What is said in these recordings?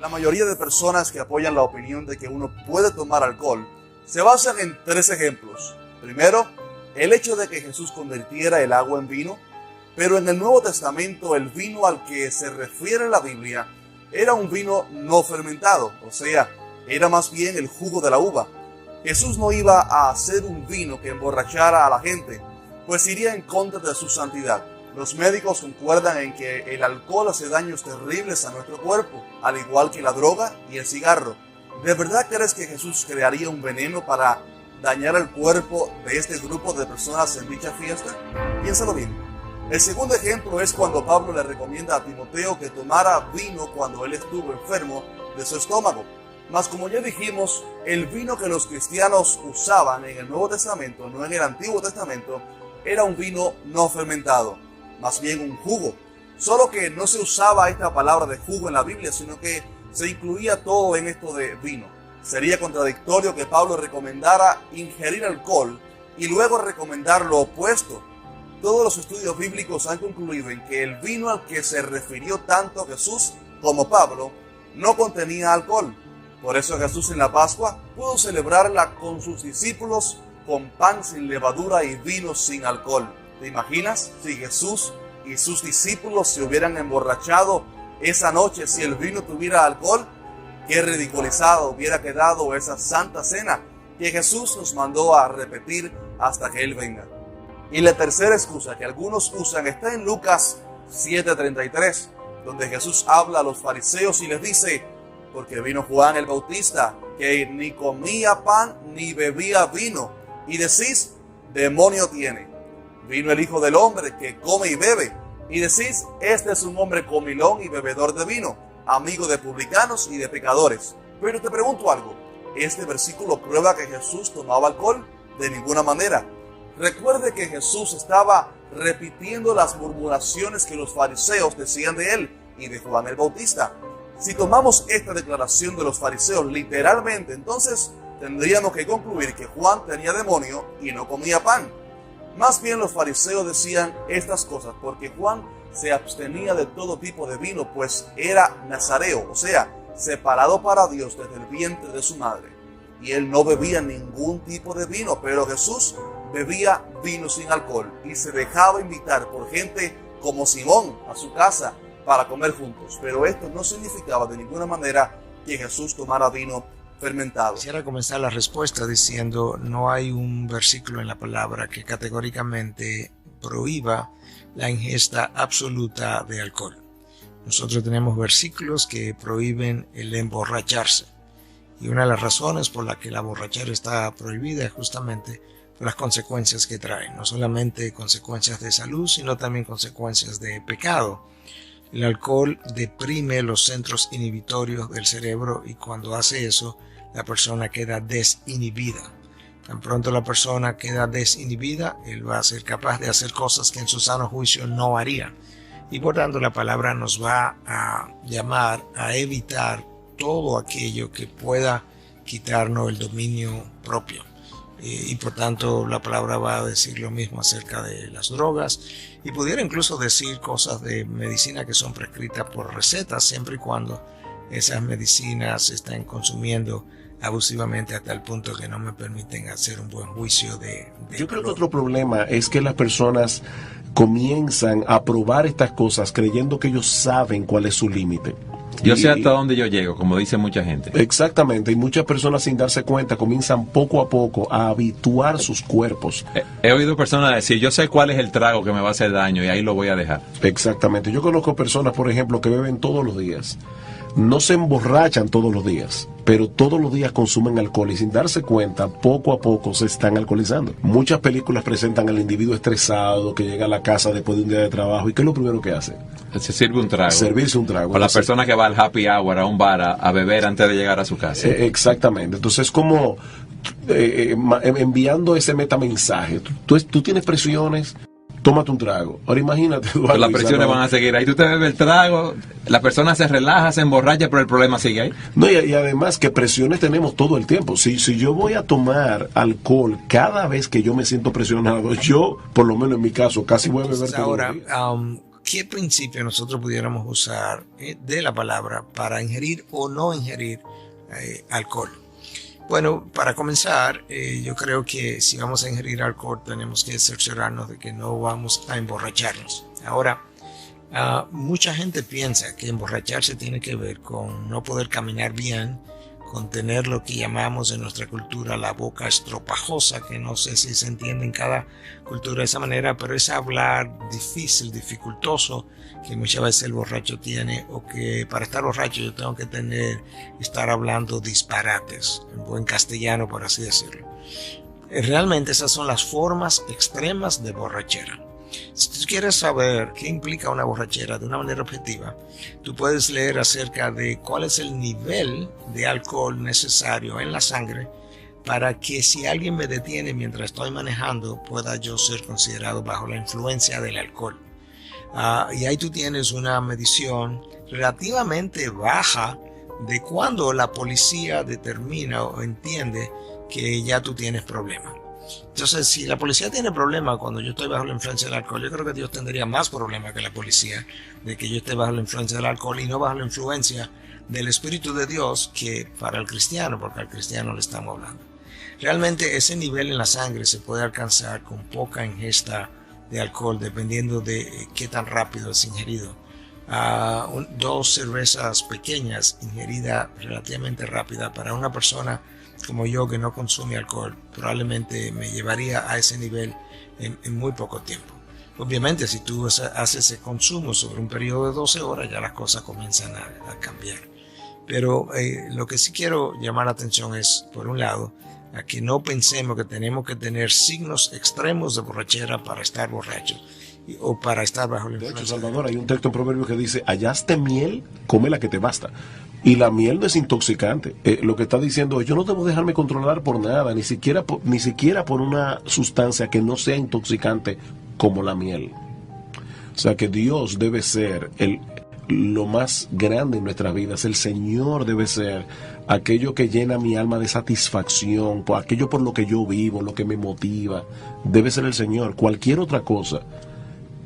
La mayoría de personas que apoyan la opinión de que uno puede tomar alcohol se basan en 3 ejemplos. Primero, el hecho de que Jesús convirtiera el agua en vino, pero en el Nuevo Testamento el vino al que se refiere la Biblia era un vino no fermentado, o sea, era más bien el jugo de la uva. Jesús no iba a hacer un vino que emborrachara a la gente, pues iría en contra de su santidad. Los médicos concuerdan en que el alcohol hace daños terribles a nuestro cuerpo, al igual que la droga y el cigarro. ¿De verdad crees que Jesús crearía un veneno para dañar el cuerpo de este grupo de personas en dicha fiesta? Piénsalo bien. El segundo ejemplo es cuando Pablo le recomienda a Timoteo que tomara vino cuando él estuvo enfermo de su estómago. Mas como ya dijimos, el vino que los cristianos usaban en el Nuevo Testamento, no en el Antiguo Testamento, era un vino no fermentado, más bien un jugo. Solo que no se usaba esta palabra de jugo en la Biblia, sino que se incluía todo en esto de vino. Sería contradictorio que Pablo recomendara ingerir alcohol y luego recomendar lo opuesto. Todos los estudios bíblicos han concluido en que el vino al que se refirió tanto Jesús como Pablo no contenía alcohol. Por eso Jesús en la Pascua pudo celebrarla con sus discípulos con pan sin levadura y vino sin alcohol. ¿Te imaginas si Jesús y sus discípulos se hubieran emborrachado esa noche si el vino tuviera alcohol? Qué ridiculizado hubiera quedado esa santa cena que Jesús nos mandó a repetir hasta que Él venga. Y la tercera excusa que algunos usan está en Lucas 7:33, donde Jesús habla a los fariseos y les dice: porque vino Juan el Bautista, que ni comía pan ni bebía vino, y decís, demonio tiene. Vino el Hijo del Hombre, que come y bebe, y decís, este es un hombre comilón y bebedor de vino, amigo de publicanos y de pecadores. Pero te pregunto algo, ¿este versículo prueba que Jesús tomaba alcohol? De ninguna manera. Recuerde que Jesús estaba repitiendo las murmuraciones que los fariseos decían de él y de Juan el Bautista. Si tomamos esta declaración de los fariseos literalmente, entonces tendríamos que concluir que Juan tenía demonio y no comía pan. Más bien los fariseos decían estas cosas porque Juan se abstenía de todo tipo de vino, pues era nazareo, o sea, separado para Dios desde el vientre de su madre. Y él no bebía ningún tipo de vino, pero Jesús bebía vino sin alcohol y se dejaba invitar por gente como Simón a su casa para comer juntos. Pero esto no significaba de ninguna manera que Jesús tomara vino fermentado. Quisiera comenzar la respuesta diciendo: no hay un versículo en la palabra que categóricamente prohíba la ingesta absoluta de alcohol. Nosotros tenemos versículos que prohíben el emborracharse. Y una de las razones por la que la borrachera está prohibida es justamente por las consecuencias que trae. No solamente consecuencias de salud, sino también consecuencias de pecado. El alcohol deprime los centros inhibitorios del cerebro y cuando hace eso, la persona queda desinhibida. Tan pronto la persona queda desinhibida, él va a ser capaz de hacer cosas que en su sano juicio no haría. Y por tanto la palabra nos va a llamar a evitar todo aquello que pueda quitarnos el dominio propio. Y por tanto la palabra va a decir lo mismo acerca de las drogas y pudiera incluso decir cosas de medicina que son prescritas por recetas, siempre y cuando esas medicinas se están consumiendo abusivamente hasta el punto que no me permiten hacer un buen juicio de Yo creo que otro problema es que las personas comienzan a probar estas cosas creyendo que ellos saben cuál es su límite. Yo sé hasta dónde yo llego, como dice mucha gente. Exactamente, y muchas personas sin darse cuenta comienzan poco a poco a habituar sus cuerpos. He oído personas decir, yo sé cuál es el trago que me va a hacer daño y ahí lo voy a dejar. Exactamente, yo conozco personas, por ejemplo, que beben todos los días. No se emborrachan todos los días, pero todos los días consumen alcohol y sin darse cuenta, poco a poco se están alcoholizando. Muchas películas presentan al individuo estresado que llega a la casa después de un día de trabajo y ¿qué es lo primero que hace? Se sirve un trago. Servirse un trago. O la persona que va al happy hour, a un bar, a beber antes de llegar a su casa. Exactamente. Entonces es como enviando ese metamensaje. Tú tienes presiones, tómate un trago. Ahora imagínate, Eduardo, pues las presiones van a seguir ahí. Tú te bebes el trago, la persona se relaja, se emborracha, pero el problema sigue ahí. No, y además que presiones tenemos todo el tiempo. Si yo voy a tomar alcohol cada vez que yo me siento presionado, yo, por lo menos en mi caso, casi voy a beber todo ahora, el día. ¿qué principio nosotros pudiéramos usar de la palabra para ingerir o no ingerir alcohol? Bueno, para comenzar, yo creo que si vamos a ingerir alcohol tenemos que cerciorarnos de que no vamos a emborracharnos. Ahora, mucha gente piensa que emborracharse tiene que ver con no poder caminar bien, con tener lo que llamamos en nuestra cultura la boca estropajosa, que no sé si se entiende en cada cultura de esa manera, pero es hablar difícil, dificultoso, que muchas veces el borracho tiene, o que para estar borracho yo tengo que estar hablando disparates, en buen castellano, por así decirlo. Realmente esas son las formas extremas de borrachera. Si tú quieres saber qué implica una borrachera de una manera objetiva, tú puedes leer acerca de cuál es el nivel de alcohol necesario en la sangre para que si alguien me detiene mientras estoy manejando, pueda yo ser considerado bajo la influencia del alcohol. Y ahí tú tienes una medición relativamente baja de cuando la policía determina o entiende que ya tú tienes problemas. Entonces, si la policía tiene problemas cuando yo estoy bajo la influencia del alcohol, yo creo que Dios tendría más problemas que la policía de que yo esté bajo la influencia del alcohol y no bajo la influencia del Espíritu de Dios, que para el cristiano, porque al cristiano le estamos hablando. Realmente ese nivel en la sangre se puede alcanzar con poca ingesta de alcohol, dependiendo de qué tan rápido es ingerido. 2 cervezas pequeñas ingeridas relativamente rápida para una persona como yo que no consume alcohol probablemente me llevaría a ese nivel en muy poco tiempo. Obviamente si tú haces ese consumo sobre un periodo de 12 horas ya las cosas comienzan a cambiar. Pero lo que sí quiero llamar la atención es, por un lado, a que no pensemos que tenemos que tener signos extremos de borrachera para estar borrachos o para estar bajo la influencia. De hecho, Salvador, hay un texto en Proverbios que dice: hallaste miel, come la que te basta. Y la miel no es intoxicante. Lo que está diciendo es: yo no debo dejarme controlar por nada, ni siquiera por una sustancia que no sea intoxicante como la miel. O sea que Dios debe ser lo más grande en nuestras vidas. El Señor debe ser aquello que llena mi alma de satisfacción, por aquello por lo que yo vivo, lo que me motiva. Debe ser el Señor. Cualquier otra cosa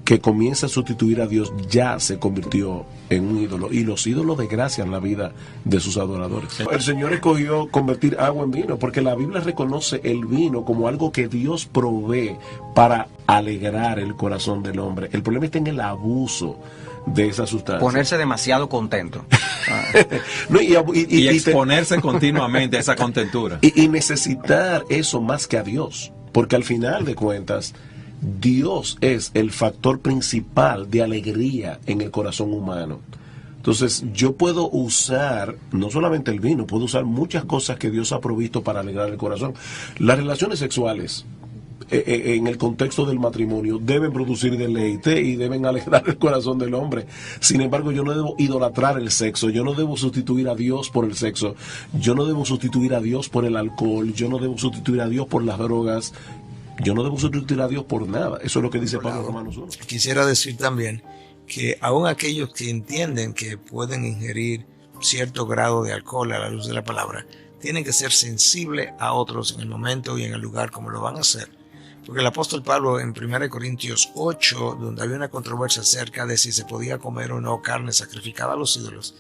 que comience a sustituir a Dios ya se convirtió en un ídolo, y los ídolos desgracian la vida de sus adoradores. El Señor escogió convertir agua en vino porque la Biblia reconoce el vino como algo que Dios provee para alegrar el corazón del hombre. El problema está en el abuso de esa sustancia. Ponerse demasiado contento. No, y exponerse continuamente a esa contentura. Y necesitar eso más que a Dios, porque al final de cuentas Dios es el factor principal de alegría en el corazón humano. Entonces yo puedo usar no solamente el vino, puedo usar muchas cosas que Dios ha provisto para alegrar el corazón. Las relaciones sexuales en el contexto del matrimonio deben producir deleite y deben alegrar el corazón del hombre. Sin embargo, yo no debo idolatrar el sexo, yo no debo sustituir a Dios por el sexo, yo no debo sustituir a Dios por el alcohol, yo no debo sustituir a Dios por las drogas, yo no debo sustituir a Dios por nada. Eso es lo que dice Pablo en Romanos 1. Quisiera decir también que aún aquellos que entienden que pueden ingerir cierto grado de alcohol a la luz de la palabra, tienen que ser sensibles a otros en el momento y en el lugar como lo van a hacer. Porque el apóstol Pablo en 1 Corintios 8, donde había una controversia acerca de si se podía comer o no carne sacrificada a los ídolos,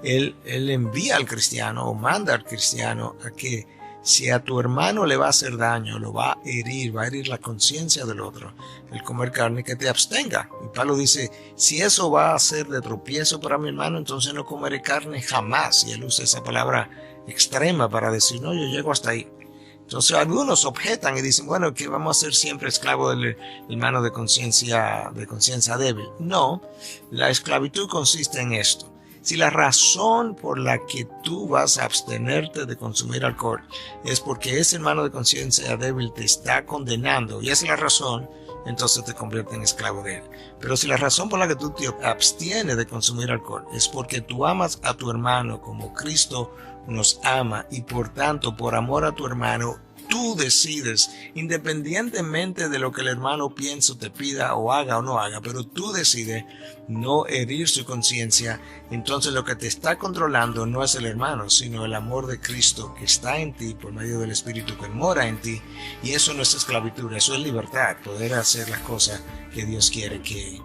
él envía al cristiano o manda al cristiano a que si a tu hermano le va a hacer daño, lo va a herir la conciencia del otro, el comer carne, que te abstenga. Y Pablo dice, si eso va a ser de tropiezo para mi hermano, entonces no comeré carne jamás. Y él usa esa palabra extrema para decir, no, yo llego hasta ahí. Entonces algunos objetan y dicen, bueno, que vamos a ser siempre esclavos del hermano de conciencia débil. No, la esclavitud consiste en esto. Si la razón por la que tú vas a abstenerte de consumir alcohol es porque ese hermano de conciencia débil te está condenando y esa es la razón, entonces te convierte en esclavo de él. Pero si la razón por la que tú te abstienes de consumir alcohol es porque tú amas a tu hermano como Cristo nos ama y por tanto, por amor a tu hermano, tú decides, independientemente de lo que el hermano piense, te pida o haga o no haga, pero tú decides no herir su conciencia, entonces lo que te está controlando no es el hermano, sino el amor de Cristo que está en ti por medio del Espíritu que mora en ti, y eso no es esclavitud, eso es libertad, poder hacer las cosas que Dios quiere que